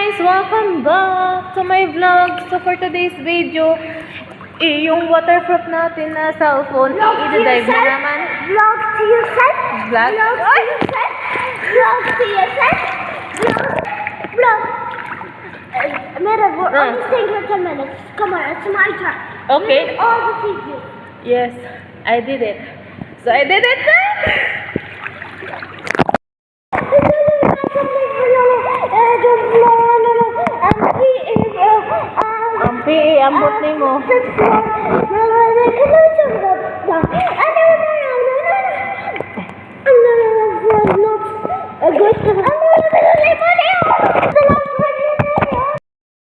guys! Welcome back to my vlog. So for today's video, yung waterproof natin na cellphone, i-dive na naman. Vlog to yourself. Vlog? Vlog to yourself. Vlog to yourself. Vlog. Mera, we're only staying for 10 minutes. Come on, it's my turn. Okay. Read all the figures. Yes, I did it. So I did it then! Ang PE, ambot ni mo.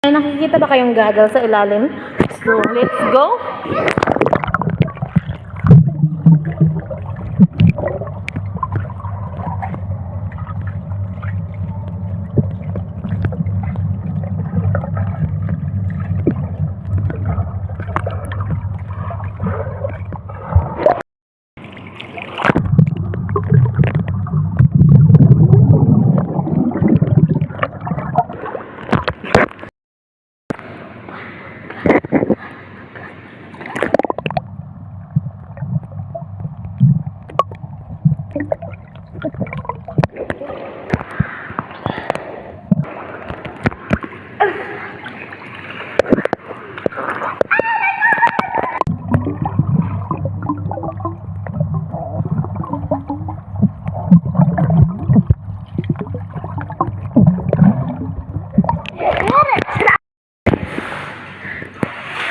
Ay, nakikita ba kayong gagal sa ilalim? So, let's go!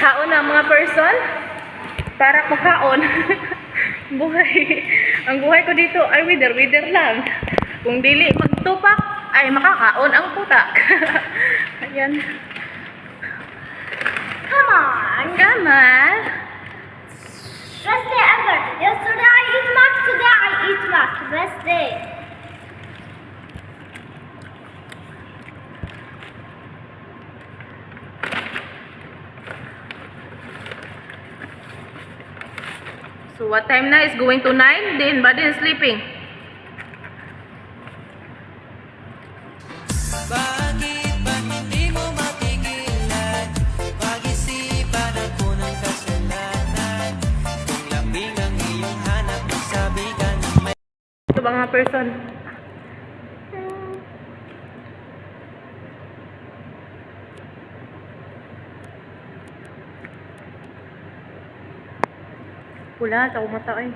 Kaon na mga person para makaon. Ang buhay ko dito ay wither lang. Kung dili magtupak ay makakaon ang putak. Ayan. Come on. Come on. Best day ever. Yesterday I eat mac, today I eat mac. Best day. So what time na is going to 9? Then body is sleeping. Bakit ba hindi mo mapigilan? Pag-isipan ako ng kasalanan. Kung lambing ang iyong hanap, magsabi ka na may... Ito ba mga person? Pula, sa kumata eh.